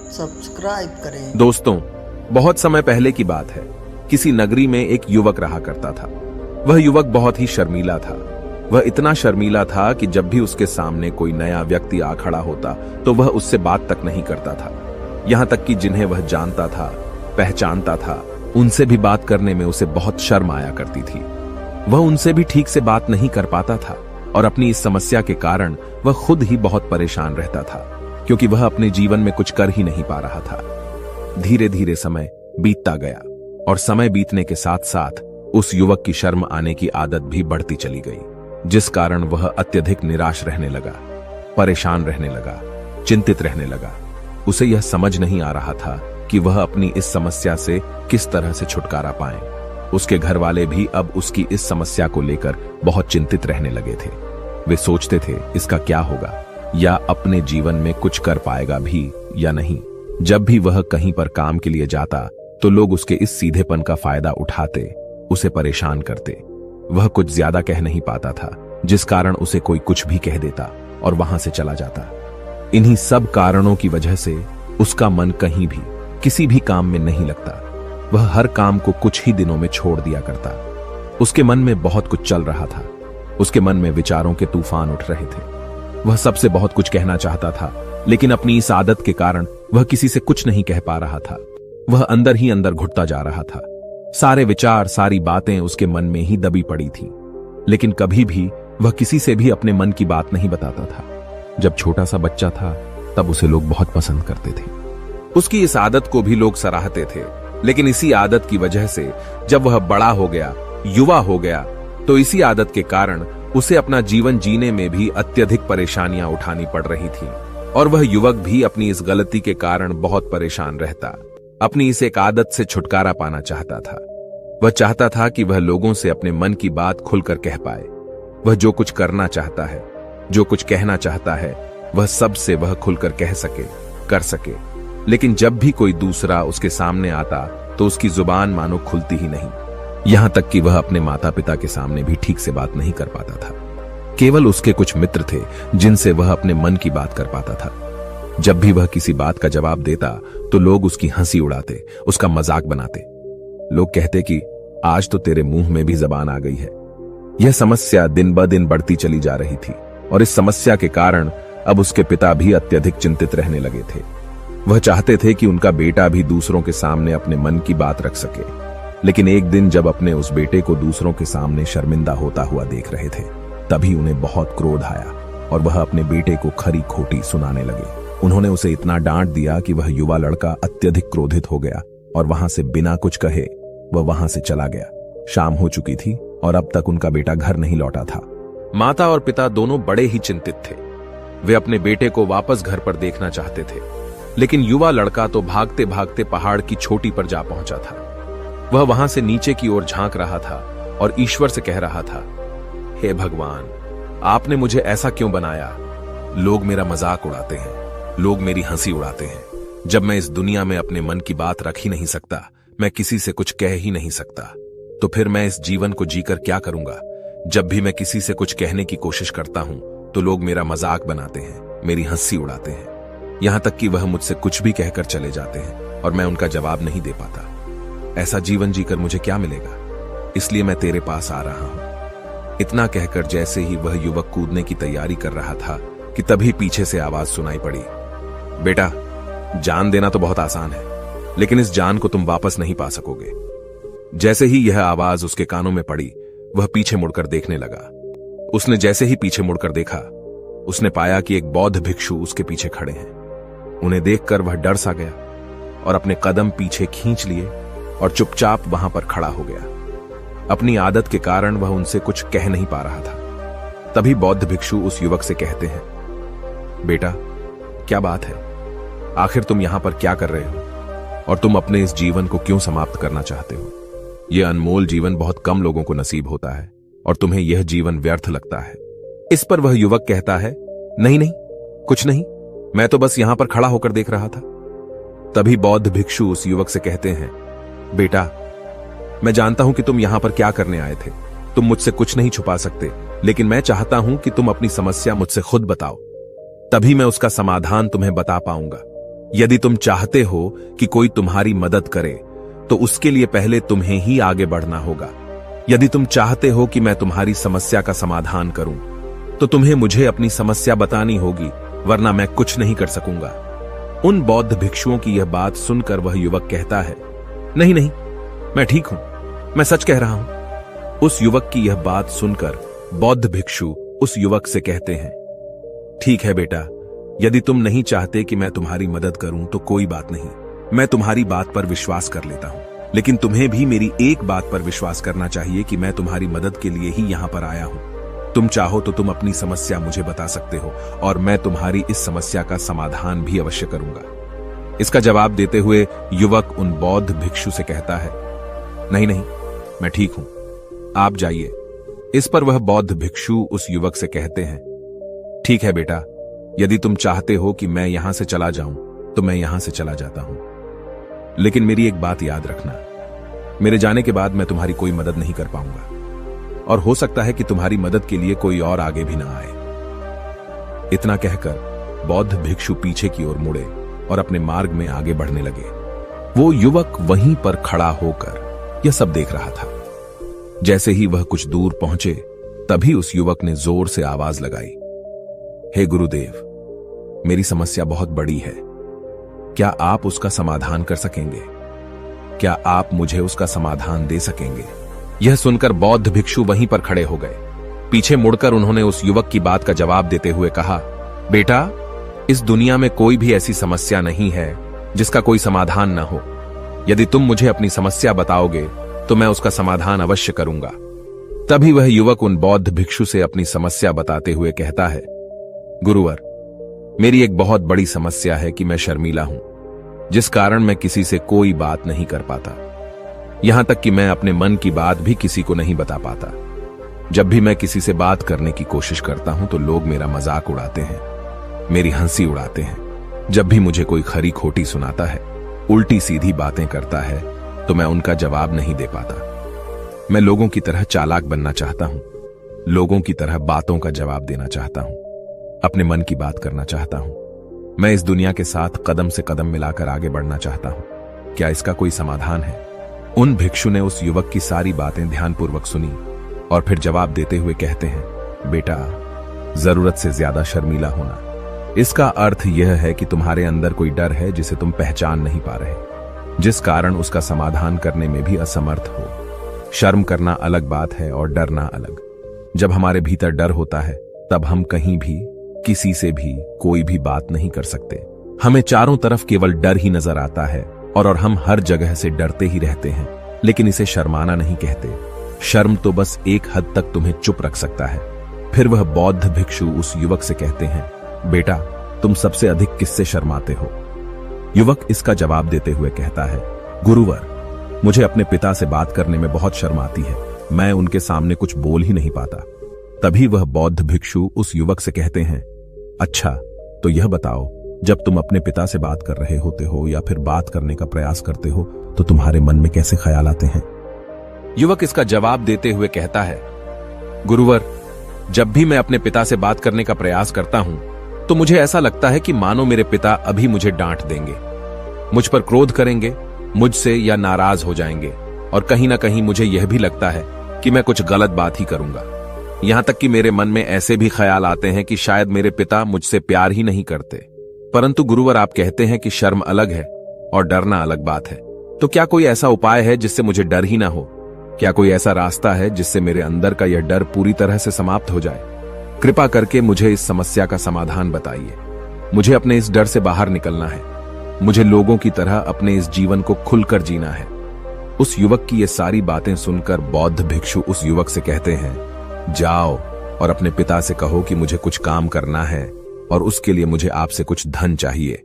Subscribe करें। दोस्तों, बहुत समय पहले की बात है। किसी नगरी में एक युवक रहा करता था। वह युवक बहुत ही शर्मीला था। वह इतना शर्मीला था कि जब भी उसके सामने कोई नया व्यक्ति आ खड़ा होता तो वह उससे बात तक नहीं करता था। यहाँ तक कि जिन्हें वह जानता था, पहचानता था, उनसे भी बात करने में उसे बहुत शर्म आया करती थी। वह उनसे भी ठीक से बात नहीं कर पाता था और अपनी इस समस्या के कारण वह खुद ही बहुत परेशान रहता था, क्योंकि वह अपने जीवन में कुछ कर ही नहीं पा रहा था। धीरे धीरे समय बीतता गया और समय बीतने के साथ साथ उस युवक की शर्म आने की आदत भी बढ़ती चली गई, जिस कारण वह अत्यधिक निराश रहने लगा, परेशान रहने लगा, चिंतित रहने लगा। उसे यह समझ नहीं आ रहा था कि वह अपनी इस समस्या से किस तरह से छुटकारा पाए। उसके घर वाले भी अब उसकी इस समस्या को लेकर बहुत चिंतित रहने लगे थे। वे सोचते थे इसका क्या होगा, या अपने जीवन में कुछ कर पाएगा भी या नहीं। जब भी वह कहीं पर काम के लिए जाता तो लोग उसके इस सीधेपन का फायदा उठाते, उसे परेशान करते। वह कुछ ज्यादा कह नहीं पाता था, जिस कारण उसे कोई कुछ भी कह देता और वहां से चला जाता। इन्हीं सब कारणों की वजह से उसका मन कहीं भी किसी भी काम में नहीं लगता। वह हर काम को कुछ ही दिनों में छोड़ दिया करता। उसके मन में बहुत कुछ चल रहा था। उसके मन में विचारों के तूफान उठ रहे थे। वह सबसे बहुत कुछ कहना चाहता था, लेकिन अपनी इस आदत के कारण वह किसी से कुछ नहीं कह पा रहा था। वह अंदर ही अंदर घुटता जा रहा था। सारे विचार, सारी बातें उसके मन में ही दबी पड़ी थी, लेकिन कभी भी वह किसी से भी अपने मन की बात नहीं बताता था। जब छोटा सा बच्चा था तब उसे लोग बहुत पसंद करते थे। उसकी इस आदत को भी लोग सराहते थे, लेकिन इसी आदत की वजह से जब वह बड़ा हो गया, युवा हो गया, तो इसी आदत के कारण उसे अपना जीवन जीने में भी अत्यधिक परेशानियां उठानी पड़ रही थी। और वह युवक भी अपनी इस गलती के कारण बहुत परेशान रहता। अपनी इस एक आदत से छुटकारा पाना चाहता था। वह चाहता था कि वह लोगों से अपने मन की बात खुलकर कह पाए। वह जो कुछ करना चाहता है, जो कुछ कहना चाहता है, वह सबसे वह खुलकर कह सके, कर सके। लेकिन जब भी कोई दूसरा उसके सामने आता तो उसकी जुबान मानो खुलती ही नहीं। यहां तक कि वह अपने माता पिता के सामने भी ठीक से बात नहीं कर पाता था। केवल उसके कुछ मित्र थे जिनसे वह अपने मन की बात कर पाता था। जब भी वह किसी बात का जवाब देता तो लोग उसकी हंसी उड़ाते, उसका मजाक बनाते। लोग कहते कि आज तो तेरे मुंह में भी जबान आ गई है। यह समस्या दिन ब दिन बढ़ती चली जा रही थी और इस समस्या के कारण अब उसके पिता भी अत्यधिक चिंतित रहने लगे थे। वह चाहते थे कि उनका बेटा भी दूसरों के सामने अपने मन की बात रख सके, लेकिन एक दिन जब अपने उस बेटे को दूसरों के सामने शर्मिंदा होता हुआ देख रहे थे, तभी उन्हें बहुत क्रोध आया और वह अपने बेटे को खरी खोटी सुनाने लगे। उन्होंने उसे इतना डांट दिया कि वह युवा लड़का अत्यधिक क्रोधित हो गया और वहां से बिना कुछ कहे वह वहां से चला गया। शाम हो चुकी थी और अब तक उनका बेटा घर नहीं लौटा था। माता और पिता दोनों बड़े ही चिंतित थे। वे अपने बेटे को वापस घर पर देखना चाहते थे, लेकिन युवा लड़का तो भागते भागते पहाड़ की चोटी पर जा पहुंचा था। वह वहां से नीचे की ओर झांक रहा था और ईश्वर से कह रहा था, हे भगवान, आपने मुझे ऐसा क्यों बनाया? लोग मेरा मजाक उड़ाते हैं, लोग मेरी हंसी उड़ाते हैं। जब मैं इस दुनिया में अपने मन की बात रख ही नहीं सकता, मैं किसी से कुछ कह ही नहीं सकता, तो फिर मैं इस जीवन को जीकर क्या करूंगा? जब भी मैं किसी से कुछ कहने की कोशिश करता हूं तो लोग मेरा मजाक बनाते हैं, मेरी हंसी उड़ाते हैं। यहां तक कि वह मुझसे कुछ भी कहकर चले जाते हैं और मैं उनका जवाब नहीं दे पाता। ऐसा जीवन जीकर मुझे क्या मिलेगा? इसलिए मैं तेरे पास आ रहा हूं। इतना कहकर जैसे ही वह युवक कूदने की तैयारी कर रहा था कि तभी पीछे से आवाज सुनाई पड़ी, बेटा, जान देना तो बहुत आसान है, लेकिन इस जान को तुम वापस नहीं पा सकोगे। जैसे ही यह आवाज उसके कानों में पड़ी, वह पीछे मुड़कर देखने लगा। उसने जैसे ही पीछे मुड़कर देखा, उसने पाया कि एक बौद्ध भिक्षु उसके पीछे खड़े हैं। उन्हें देखकर वह डर सा गया और अपने कदम पीछे खींच लिए और चुपचाप वहां पर खड़ा हो गया। अपनी आदत के कारण वह उनसे कुछ कह नहीं पा रहा था। तभी बौद्ध भिक्षु उस युवक से कहते हैं, बेटा, क्या बात है? आखिर तुम यहां पर क्या कर रहे हो और तुम अपने इस जीवन को क्यों समाप्त करना चाहते हो? यह अनमोल जीवन बहुत कम लोगों को नसीब होता है और तुम्हें यह जीवन व्यर्थ लगता है। इस पर वह युवक कहता है, नहीं नहीं, कुछ नहीं, मैं तो बस यहां पर खड़ा होकर देख रहा था। तभी बौद्ध भिक्षु उस युवक से कहते हैं, बेटा, मैं जानता हूं कि तुम यहां पर क्या करने आए थे। तुम मुझसे कुछ नहीं छुपा सकते, लेकिन मैं चाहता हूं कि तुम अपनी समस्या मुझसे खुद बताओ, तभी मैं उसका समाधान तुम्हें बता पाऊंगा। यदि तुम चाहते हो कि कोई तुम्हारी मदद करे तो उसके लिए पहले तुम्हें ही आगे बढ़ना होगा। यदि तुम चाहते हो कि मैं तुम्हारी समस्या का समाधान करूं तो तुम्हें मुझे अपनी समस्या बतानी होगी, वरना मैं कुछ नहीं कर सकूंगा। उन बौद्ध भिक्षुओं की यह बात सुनकर वह युवक कहता है, नहीं नहीं, मैं ठीक हूं, मैं सच कह रहा हूं। उस युवक की यह बात सुनकर बौद्ध भिक्षु उस युवक से कहते हैं, ठीक है बेटा, यदि तुम नहीं चाहते कि मैं तुम्हारी मदद करूं तो कोई बात नहीं, मैं तुम्हारी बात पर विश्वास कर लेता हूं। लेकिन तुम्हें भी मेरी एक बात पर विश्वास करना चाहिए कि मैं तुम्हारी मदद के लिए ही यहां पर आया हूं। तुम चाहो तो तुम अपनी समस्या मुझे बता सकते हो और मैं तुम्हारी इस समस्या का समाधान भी अवश्य करूंगा। इसका जवाब देते हुए युवक उन बौद्ध भिक्षु से कहता है, नहीं नहीं, मैं ठीक हूं, आप जाइए। इस पर वह बौद्ध भिक्षु उस युवक से कहते हैं, ठीक है बेटा, यदि तुम चाहते हो कि मैं यहां से चला जाऊं तो मैं यहां से चला जाता हूं, लेकिन मेरी एक बात याद रखना, मेरे जाने के बाद मैं तुम्हारी कोई मदद नहीं कर पाऊंगा और हो सकता है कि तुम्हारी मदद के लिए कोई और आगे भी ना आए। इतना कहकर बौद्ध भिक्षु पीछे की ओर मुड़े और अपने मार्ग में आगे बढ़ने लगे। वो युवक वहीं पर खड़ा होकर यह सब देख रहा था। जैसे ही वह कुछ दूर पहुंचे तभी उस युवक ने जोर से आवाज लगाई, हे गुरुदेव, मेरी समस्या बहुत बड़ी है, क्या आप उसका समाधान कर सकेंगे? क्या आप मुझे उसका समाधान दे सकेंगे? यह सुनकर बौद्ध भिक्षु वहीं पर खड़े हो गए। पीछे मुड़कर उन्होंने उस युवक की बात का जवाब देते हुए कहा, बेटा, इस दुनिया में कोई भी ऐसी समस्या नहीं है जिसका कोई समाधान न हो। यदि तुम मुझे अपनी समस्या बताओगे तो मैं उसका समाधान अवश्य करूंगा। तभी वह युवक उन बौद्ध भिक्षु से अपनी समस्या बताते हुए कहता है, गुरुवर, मेरी एक बहुत बड़ी समस्या है कि मैं शर्मीला हूं, जिस कारण मैं किसी से कोई बात नहीं कर पाता। यहां तक कि मैं अपने मन की बात भी किसी को नहीं बता पाता। जब भी मैं किसी से बात करने की कोशिश करता हूं तो लोग मेरा मजाक उड़ाते हैं, मेरी हंसी उड़ाते हैं। जब भी मुझे कोई खरी खोटी सुनाता है, उल्टी सीधी बातें करता है, तो मैं उनका जवाब नहीं दे पाता। मैं लोगों की तरह चालाक बनना चाहता हूं, लोगों की तरह बातों का जवाब देना चाहता हूं, अपने मन की बात करना चाहता हूं। मैं इस दुनिया के साथ कदम से कदम मिलाकर आगे बढ़ना चाहता हूं। क्या इसका कोई समाधान है? उन भिक्षु ने उस युवक की सारी बातें ध्यानपूर्वक सुनी और फिर जवाब देते हुए कहते हैं, बेटा, जरूरत से ज्यादा शर्मीला होना, इसका अर्थ यह है कि तुम्हारे अंदर कोई डर है जिसे तुम पहचान नहीं पा रहे, जिस कारण उसका समाधान करने में भी असमर्थ हो। शर्म करना अलग बात है और डरना अलग। जब हमारे भीतर डर होता है तब हम कहीं भी, किसी से भी कोई भी बात नहीं कर सकते। हमें चारों तरफ केवल डर ही नजर आता है और हम हर जगह से डरते ही रहते हैं, लेकिन इसे शर्माना नहीं कहते। शर्म तो बस एक हद तक तुम्हें चुप रख सकता है। फिर वह बौद्ध भिक्षु उस युवक से कहते हैं, बेटा, तुम सबसे अधिक किससे शर्माते हो? युवक इसका जवाब देते हुए कहता है, गुरुवर, मुझे अपने पिता से बात करने में बहुत शर्म आती है, मैं उनके सामने कुछ बोल ही नहीं पाता। तभी वह बौद्ध भिक्षु उस युवक से कहते हैं, अच्छा, तो यह बताओ, जब तुम अपने पिता से बात कर रहे होते हो या फिर बात करने का प्रयास करते हो तो तुम्हारे मन में कैसे ख्याल आते हैं? युवक इसका जवाब देते हुए कहता है, गुरुवर, जब भी मैं अपने पिता से बात करने का प्रयास करता हूं तो मुझे ऐसा लगता है कि मानो मेरे पिता अभी मुझे डांट देंगे, मुझ पर क्रोध करेंगे, मुझसे या नाराज हो जाएंगे, और कहीं ना कहीं मुझे यह भी लगता है कि मैं कुछ गलत बात ही करूंगा। यहां तक कि मेरे मन में ऐसे भी ख्याल आते हैं कि शायद मेरे पिता मुझसे प्यार ही नहीं करते। परंतु गुरुवर, आप कहते हैं कि शर्म अलग है और डरना अलग बात है, तो क्या कोई ऐसा उपाय है जिससे मुझे डर ही ना हो? क्या कोई ऐसा रास्ता है जिससे मेरे अंदर का यह डर पूरी तरह से समाप्त हो जाए? कृपा करके मुझे इस समस्या का समाधान बताइए। मुझे अपने इस डर से बाहर निकलना है। मुझे लोगों की तरह अपने इस जीवन को खुलकर जीना है। उस युवक की ये सारी बातें सुनकर बौद्ध भिक्षु उस युवक से कहते हैं, जाओ और अपने पिता से कहो कि मुझे कुछ काम करना है और उसके लिए मुझे आपसे कुछ धन चाहिए।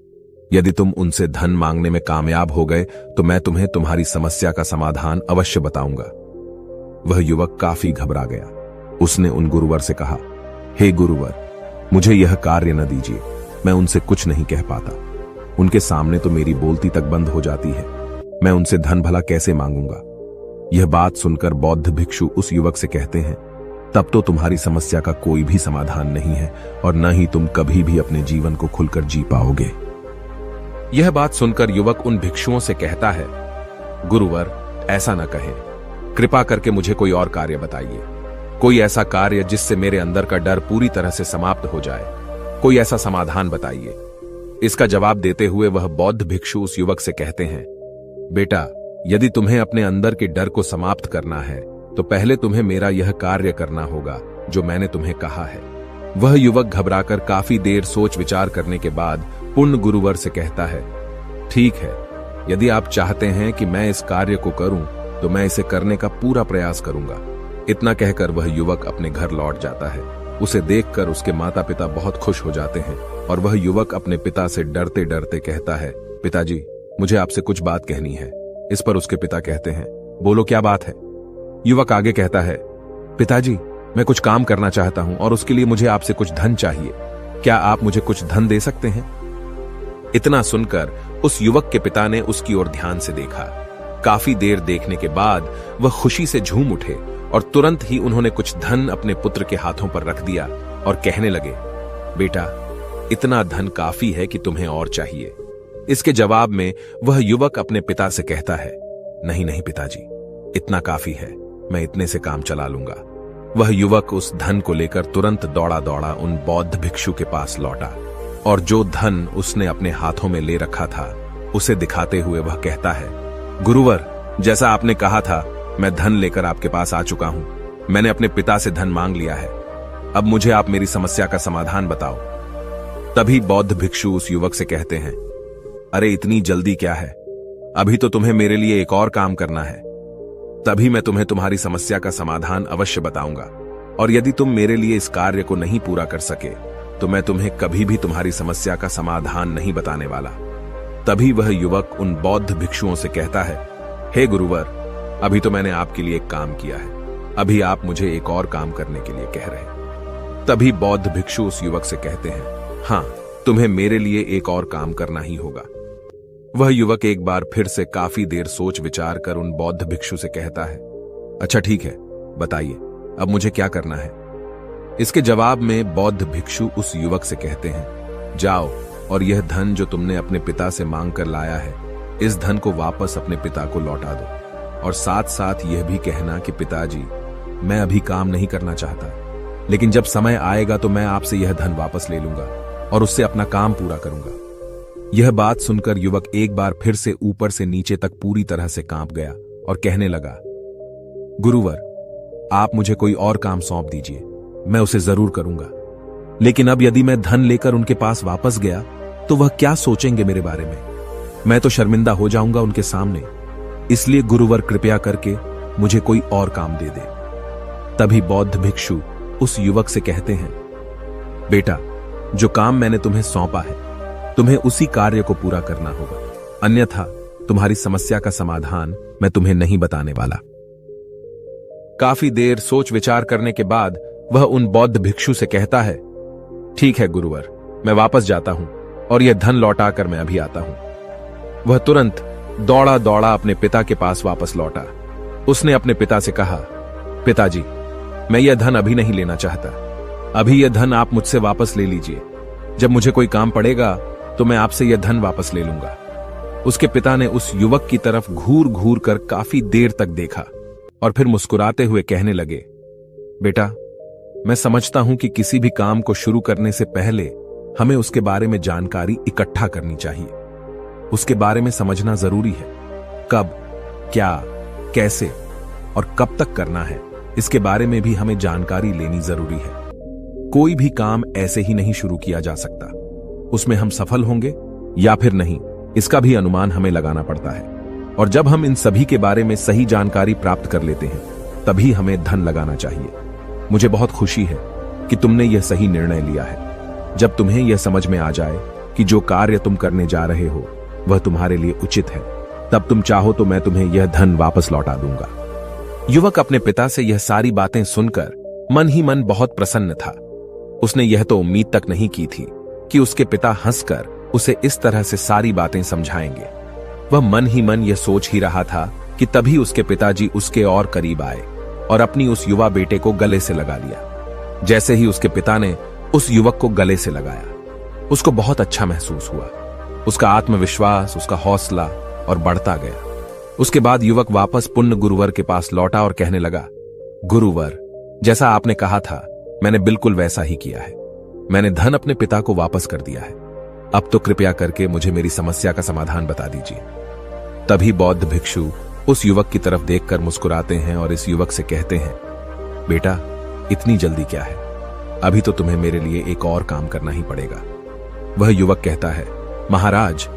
यदि तुम उनसे धन मांगने में कामयाब हो गए तो मैं तुम्हें तुम्हारी समस्या का समाधान अवश्य बताऊंगा। वह युवक काफी घबरा गया। उसने उन गुरुवर से कहा, हे गुरुवर, मुझे यह कार्य न दीजिए, मैं उनसे कुछ नहीं कह पाता। उनके सामने तो मेरी बोलती तक बंद हो जाती है, मैं उनसे धन भला कैसे मांगूंगा? यह बात सुनकर बौद्ध भिक्षु उस युवक से कहते हैं, तब तो तुम्हारी समस्या का कोई भी समाधान नहीं है और न ही तुम कभी भी अपने जीवन को खुलकर जी पाओगे। यह बात सुनकर युवक उन भिक्षुओं से कहता है, गुरुवर, ऐसा न कहें, कृपा करके मुझे कोई और कार्य बताइए, कोई ऐसा कार्य जिससे मेरे अंदर का डर पूरी तरह से समाप्त हो जाए, कोई ऐसा समाधान बताइए। इसका जवाब देते हुए वह बौद्ध भिक्षु उस युवक से कहते हैं, बेटा, यदि तुम्हें अपने अंदर के डर को समाप्त करना है तो पहले तुम्हें मेरा यह कार्य करना होगा जो मैंने तुम्हें कहा है। वह युवक घबराकर काफी देर सोच विचार करने के बाद पुण्य गुरुवर से कहता है, ठीक है, यदि आप चाहते हैं कि मैं इस कार्य को करूं तो मैं इसे करने का पूरा प्रयास करूंगा। इतना कहकर वह युवक अपने घर लौट जाता है। उसे देखकर उसके माता पिता बहुत खुश हो जाते हैं और वह युवक अपने पिता से डरते डरते कहता है, पिताजी, मुझे आपसे कुछ बात कहनी है। इस पर उसके पिता कहते हैं, बोलो, क्या बात है? युवक आगे कहता है, पिताजी, मैं कुछ काम करना चाहता हूं और उसके लिए मुझे आपसे कुछ धन चाहिए। क्या आप मुझे कुछ धन दे सकते हैं? इतना सुनकर उस युवक के पिता ने उसकी ओर ध्यान से देखा। काफी देर देखने के बाद वह खुशी से झूम उठे और तुरंत ही उन्होंने कुछ धन अपने पुत्र के हाथों पर रख दिया और कहने लगे, बेटा, इतना धन काफी है कि तुम्हें और चाहिए? इसके जवाब में वह युवक अपने पिता से कहता है, नहीं नहीं पिताजी, इतना काफी है, मैं इतने से काम चला लूंगा। वह युवक उस धन को लेकर तुरंत दौड़ा दौड़ा उन बौद्ध भिक्षु के पास लौटा और जो धन उसने अपने हाथों में ले रखा था उसे दिखाते हुए वह कहता है, गुरुवर, जैसा आपने कहा था, मैं धन लेकर आपके पास आ चुका हूं। मैंने अपने पिता से धन मांग लिया है। अब मुझे आप मेरी समस्या का समाधान बताओ। तभी बौद्ध भिक्षु उस युवक से कहते हैं, अरे इतनी जल्दी क्या है, अभी तो तुम्हें मेरे लिए एक और काम करना है, तभी मैं तुम्हें तुम्हारी समस्या का समाधान अवश्य बताऊंगा। और यदि तुम मेरे लिए इस कार्य को नहीं पूरा कर सके तो मैं तुम्हें कभी भी तुम्हारी समस्या का समाधान नहीं बताने वाला। तभी वह युवक उन बौद्ध भिक्षुओं से कहता है, हे गुरुवर, अभी तो मैंने आपके लिए एक काम किया है, अभी आप मुझे एक और काम करने के लिए कह रहे। तभी बौद्ध भिक्षु उस युवक से कहते हैं, हां, तुम्हें मेरे लिए एक और काम करना ही होगा। वह युवक एक बार फिर से काफी देर सोच विचार कर उन बौद्ध भिक्षु से कहता है, अच्छा ठीक है, बताइए, अब मुझे क्या करना है? इसके जवाब में बौद्ध भिक्षु उस युवक से कहते हैं, जाओ और यह धन जो तुमने अपने पिता से मांग कर लाया है, इस धन को वापस अपने पिता को लौटा दो और साथ साथ यह भी कहना कि पिताजी, मैं अभी काम नहीं करना चाहता, लेकिन जब समय आएगा तो मैं आपसे यह धन वापस ले लूंगा और उससे अपना काम पूरा करूंगा। यह बात सुनकर युवक एक बार फिर से ऊपर से नीचे तक पूरी तरह से कांप गया और कहने लगा, गुरुवर, आप मुझे कोई और काम सौंप दीजिए, मैं उसे जरूर करूंगा, लेकिन अब यदि मैं धन लेकर उनके पास वापस गया तो वह क्या सोचेंगे मेरे बारे में? मैं तो शर्मिंदा हो जाऊंगा उनके सामने, इसलिए गुरुवर कृपया करके मुझे कोई और काम दे दे। तभी बौद्ध भिक्षु उस युवक से कहते हैं, बेटा, जो काम मैंने तुम्हें सौंपा है, तुम्हें उसी कार्य को पूरा करना होगा, अन्यथा तुम्हारी समस्या का समाधान मैं तुम्हें नहीं बताने वाला। काफी देर सोच विचार करने के बाद वह उन बौद्ध भिक्षु से कहता है, ठीक है गुरुवर, मैं वापस जाता हूं और यह धन लौटाकर मैं अभी आता हूं। वह तुरंत दौड़ा दौड़ा अपने पिता के पास वापस लौटा। उसने अपने पिता से कहा, पिताजी, मैं यह धन अभी नहीं लेना चाहता, अभी यह धन आप मुझसे वापस ले लीजिए, जब मुझे कोई काम पड़ेगा तो मैं आपसे यह धन वापस ले लूंगा। उसके पिता ने उस युवक की तरफ घूर घूर कर काफी देर तक देखा और फिर मुस्कुराते हुए कहने लगे, बेटा, मैं समझता हूं कि किसी भी काम को शुरू करने से पहले हमें उसके बारे में जानकारी इकट्ठा करनी चाहिए। उसके बारे में समझना जरूरी है, कब, क्या, कैसे और कब तक करना है, इसके बारे में भी हमें जानकारी लेनी जरूरी है। कोई भी काम ऐसे ही नहीं शुरू किया जा सकता, उसमें हम सफल होंगे या फिर नहीं, इसका भी अनुमान हमें लगाना पड़ता है। और जब हम इन सभी के बारे में सही जानकारी प्राप्त कर लेते हैं, तभी हमें धन लगाना चाहिए। मुझे बहुत खुशी है कि तुमने यह सही निर्णय लिया है। जब तुम्हें यह समझ में आ जाए कि जो कार्य तुम करने जा रहे हो वह तुम्हारे लिए उचित है, तब तुम चाहो तो मैं तुम्हें यह धन वापस लौटा दूंगा। युवक अपने पिता से यह सारी बातें सुनकर मन ही मन बहुत प्रसन्न था। उसने यह तो उम्मीद तक नहीं की थी कि उसके पिता हंसकर उसे इस तरह से सारी बातें समझाएंगे। वह मन ही मन यह सोच ही रहा था कि तभी उसके पिताजी उसके और करीब आए और अपनी उस युवा बेटे को गले से लगा लिया। जैसे ही उसके पिता ने उस युवक को गले से लगाया, उसको बहुत अच्छा महसूस हुआ। उसका आत्मविश्वास, उसका हौसला और बढ़ता गया। उसके बाद युवक वापस पुण्य गुरुवर के पास लौटा और कहने लगा, गुरुवर, जैसा आपने कहा था मैंने बिल्कुल वैसा ही किया है। मैंने धन अपने पिता को वापस कर दिया है। अब तो कृपया करके मुझे मेरी समस्या का समाधान बता दीजिए। तभी बौद्ध भिक्षु उस युवक की तरफ देखकर मुस्कुराते हैं और इस युवक से कहते हैं, बेटा, इतनी जल्दी क्या है? अभी तो तुम्हें मेरे लिए एक और काम करना ही पड़ेगा। वह युवक कहता है, महाराज,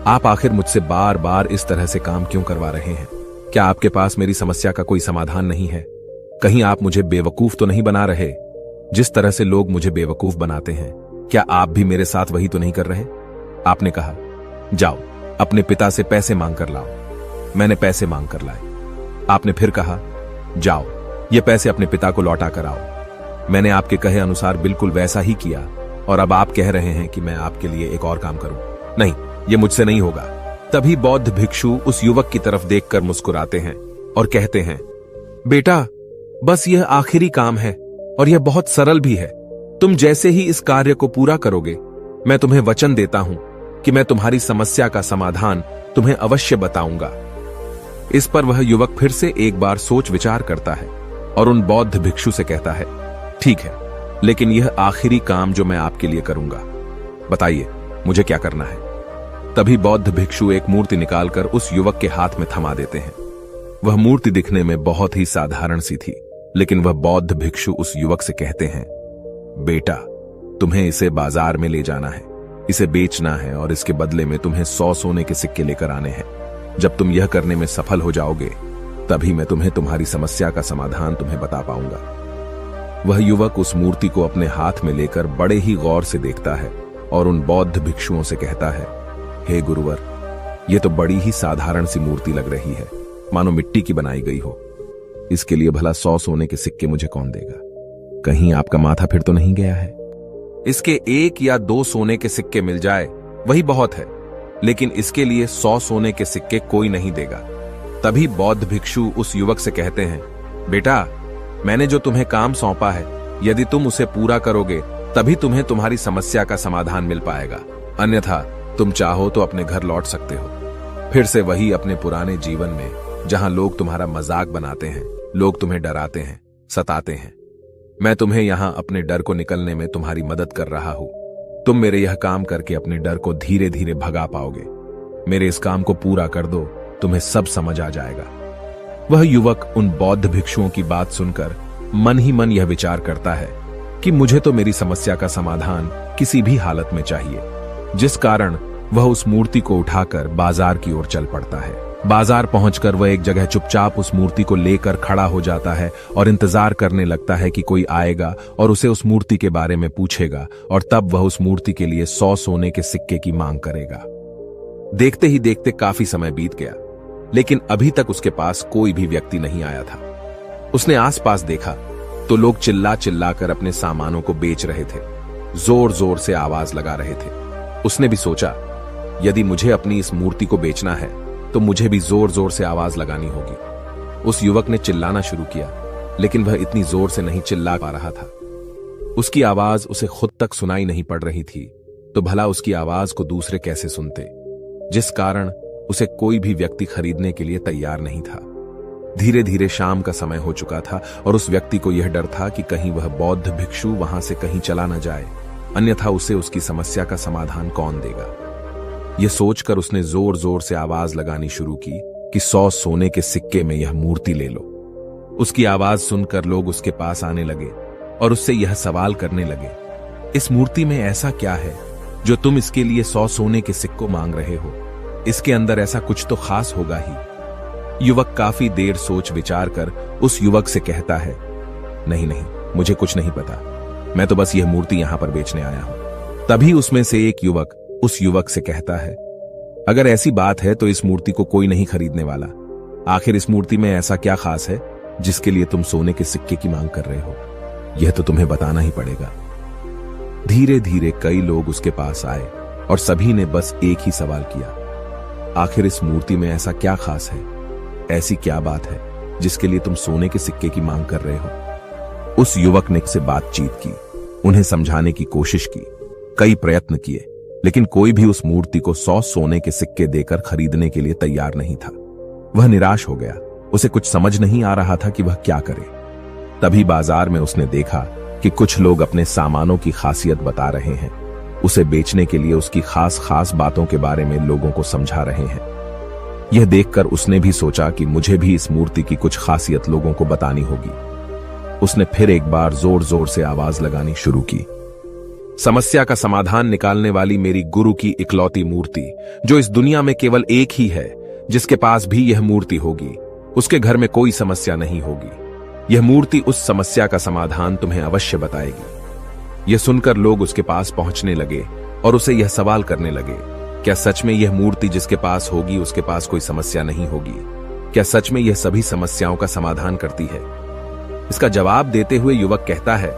आप आखिर मुझसे बार बार इस तरह से काम क्यों करवा रहे हैं? क्या आपके पास मेरी समस्या का कोई समाधान नहीं है? कहीं आप मुझे बेवकूफ तो नहीं बना रहे? जिस तरह से लोग मुझे बेवकूफ बनाते हैं, क्या आप भी मेरे साथ वही तो नहीं कर रहे? आपने कहा, जाओ अपने पिता से पैसे मांग कर लाओ। मैंने पैसे मांग कर लाए। आपने फिर कहा, जाओ ये पैसे अपने पिता को लौटा कर आओ। मैंने आपके कहे अनुसार बिल्कुल वैसा ही किया और अब आप कह रहे हैं कि मैं आपके लिए एक और काम करूं। नहीं, ये मुझसे नहीं होगा। तभी बौद्ध भिक्षु उस युवक की तरफ देखकर मुस्कुराते हैं और कहते हैं, बेटा, बस यह आखिरी काम है और यह बहुत सरल भी है। तुम जैसे ही इस कार्य को पूरा करोगे, मैं तुम्हें वचन देता हूं कि मैं तुम्हारी समस्या का समाधान तुम्हें अवश्य बताऊंगा। इस पर वह युवक फिर से एक बार सोच विचार करता है और उन बौद्ध भिक्षु से कहता है, ठीक है, लेकिन यह आखिरी काम जो मैं आपके लिए करूंगा, बताइए मुझे क्या करना है? तभी बौद्ध भिक्षु एक मूर्ति निकालकर उस युवक के हाथ में थमा देते हैं। वह मूर्ति दिखने में बहुत ही साधारण सी थी, लेकिन वह बौद्ध भिक्षु उस युवक से कहते हैं, बेटा, तुम्हें इसे बाजार में ले जाना है, इसे बेचना है और इसके बदले में तुम्हें 100 सोने के सिक्के लेकर आने हैं। जब तुम यह करने में सफल हो जाओगे, तभी मैं तुम्हें तुम्हारी समस्या का समाधान तुम्हें बता पाऊंगा। वह युवक उस मूर्ति को अपने हाथ में लेकर बड़े ही गौर से देखता है और उन बौद्ध भिक्षुओं से कहता है, हे गुरुवर, यह तो बड़ी ही साधारण सी मूर्ति लग रही है, मानो मिट्टी की बनाई गई हो। इसके लिए भला 100 सोने के सिक्के मुझे कौन देगा? कहीं आपका माथा फिर तो नहीं गया है? इसके 1 या 2 सोने के सिक्के मिल जाए वही बहुत है, लेकिन इसके लिए 100 सोने के सिक्के कोई नहीं देगा। तभी बौद्ध भिक्षु उस युवक से कहते हैं, बेटा, मैंने जो तुम्हें काम सौंपा है, यदि तुम उसे पूरा करोगे तभी तुम्हें तुम्हारी समस्या का समाधान मिल पाएगा, अन्यथा तुम चाहो तो अपने घर लौट सकते हो। फिर से वही अपने पुराने जीवन में, जहां लोग तुम्हारा मजाक बनाते हैं, लोग तुम्हें डराते हैं, सताते हैं। मैं तुम्हें यहां अपने डर को निकलने में तुम्हारी मदद कर रहा हूं। तुम मेरे यह काम करके अपने डर को धीरे धीरे भगा पाओगे। मेरे इस काम को पूरा कर दो, तुम्हें सब समझ आ जाएगा। वह युवक उन बौद्ध भिक्षुओं की बात सुनकर मन ही मन यह विचार करता है कि मुझे तो मेरी समस्या का समाधान किसी भी हालत में चाहिए, जिस कारण वह उस मूर्ति को उठाकर बाजार की ओर चल पड़ता है। बाजार पहुंचकर वह एक जगह चुपचाप उस मूर्ति को लेकर खड़ा हो जाता है और इंतजार करने लगता है कि कोई आएगा और उसे उस मूर्ति के बारे में पूछेगा और तब वह उस मूर्ति के लिए 100 सोने के सिक्के की मांग करेगा। देखते ही देखते काफी समय बीत गया, लेकिन अभी तक उसके पास कोई भी व्यक्ति नहीं आया था। उसने आसपास देखा तो लोग चिल्ला चिल्ला कर अपने सामानों को बेच रहे थे, जोर जोर से आवाज लगा रहे थे। उसने भी सोचा, यदि मुझे अपनी इस मूर्ति को बेचना है तो मुझे भी जोर जोर से आवाज लगानी होगी। उस युवक ने चिल्लाना शुरू किया, लेकिन वह इतनी जोर से नहीं चिल्ला पा रहा था। उसकी आवाज उसे खुद तक सुनाई नहीं पड़ रही थी, तो भला उसकी आवाज को दूसरे कैसे सुनते, जिस कारण उसे कोई भी व्यक्ति खरीदने के लिए तैयार नहीं था। धीरे धीरे शाम का समय हो चुका था और उस व्यक्ति को यह डर था कि कहीं वह बौद्ध भिक्षु वहां से कहीं चला न जाए, अन्यथा उसे उसकी समस्या का समाधान कौन देगा। यह सोचकर उसने जोर जोर से आवाज लगानी शुरू की कि 100 सोने के सिक्के में यह मूर्ति ले लो। उसकी आवाज सुनकर लोग उसके पास आने लगे और उससे यह सवाल करने लगे, इस मूर्ति में ऐसा क्या है जो तुम इसके लिए 100 सोने के सिक्कों मांग रहे हो? इसके अंदर ऐसा कुछ तो खास होगा ही। युवक काफी देर सोच विचार कर उस युवक से कहता है, नहीं नहीं, मुझे कुछ नहीं पता, मैं तो बस यह मूर्ति यहां पर बेचने आया हूं। तभी उसमें से एक युवक उस युवक से कहता है, अगर ऐसी बात है तो इस मूर्ति को कोई नहीं खरीदने वाला। आखिर इस मूर्ति में ऐसा क्या खास है जिसके लिए तुम सोने के सिक्के की मांग कर रहे हो? यह तो तुम्हें बताना ही पड़ेगा। धीरे धीरे कई लोग उसके पास आए और सभी ने बस एक ही सवाल किया, आखिर इस मूर्ति में ऐसा क्या खास है, ऐसी क्या बात है जिसके लिए तुम सोने के सिक्के की मांग कर रहे हो? उस युवक ने से बातचीत की, उन्हें समझाने की कोशिश की, कई प्रयत्न किए, लेकिन कोई भी उस मूर्ति को 100 सोने के सिक्के देकर खरीदने के लिए तैयार नहीं था। वह निराश हो गया। उसे कुछ समझ नहीं आ रहा था कि वह क्या करे। तभी बाजार में उसने देखा कि कुछ लोग अपने सामानों की खासियत बता रहे हैं। उसे बेचने के लिए उसकी खास खास बातों के बारे में लोगों को समझा रहे हैं। यह देखकर उसने भी सोचा कि मुझे भी इस मूर्ति की कुछ खासियत लोगों को बतानी होगी। उसने फिर एक बार जोर जोर से आवाज लगानी शुरू की। समस्या का समाधान निकालने वाली मेरी गुरु की इकलौती मूर्ति, जो इस दुनिया में केवल एक ही है, जिसके पास भी यह मूर्ति होगी, उसके घर में कोई समस्या नहीं होगी। यह मूर्ति उस समस्या का समाधान तुम्हें अवश्य बताएगी। यह सुनकर लोग उसके पास पहुंचने लगे और उसे यह सवाल करने लगे, क्या सच में यह मूर्ति जिसके पास होगी उसके पास कोई समस्या नहीं होगी? क्या सच में यह सभी समस्याओं का समाधान करती है? इसका जवाब देते हुए युवक कहता है,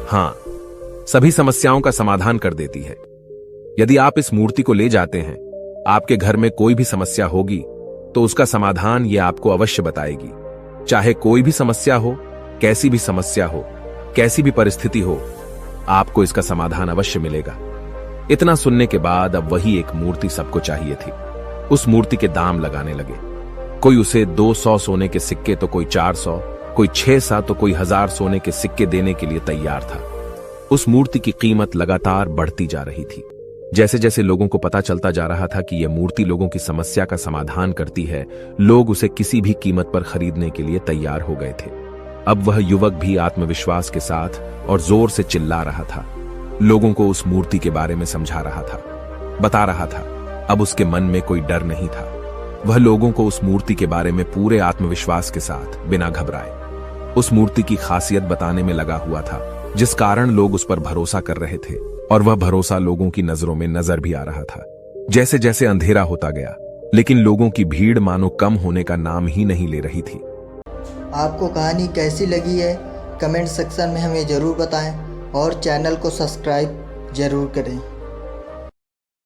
हाँ, सभी समस्याओं का समाधान कर देती है। यदि आप इस मूर्ति को ले जाते हैं, आपके घर में कोई भी समस्या होगी तो उसका समाधान ये आपको अवश्य बताएगी। चाहे कोई भी समस्या हो, कैसी भी समस्या हो, कैसी भी परिस्थिति हो, आपको इसका समाधान अवश्य मिलेगा। इतना सुनने के बाद अब वही एक मूर्ति सबको चाहिए थी। उस मूर्ति के दाम लगाने लगे। कोई उसे 200 सोने के सिक्के तो कोई 400, कोई 600 तो कोई 1000 सोने के सिक्के देने के लिए तैयार था। उस मूर्ति की कीमत लगातार बढ़ती जा रही थी। जैसे जैसे लोगों को पता चलता जा रहा था कि यह मूर्ति लोगों की समस्या का समाधान करती है, लोग उसे किसी भी कीमत पर खरीदने के लिए तैयार हो गए थे। अब वह युवक भी आत्मविश्वास के साथ और जोर से चिल्ला रहा था। लोगों को उस मूर्ति के बारे में समझा रहा था, बता रहा था। अब उसके मन में कोई डर नहीं था। वह लोगों को उस मूर्ति के बारे में पूरे आत्मविश्वास के साथ, बिना घबराए, उस मूर्ति की खासियत बताने में लगा हुआ था, जिस कारण लोग उस पर भरोसा कर रहे थे। और वह भरोसा लोगों की नजरों में नजर भी आ रहा था। जैसे जैसे अंधेरा होता गया, लेकिन लोगों की भीड़ मानो कम होने का नाम ही नहीं ले रही थी। आपको कहानी कैसी लगी है, कमेंट सेक्शन में हमें जरूर बताएं और चैनल को सब्सक्राइब जरूर करें।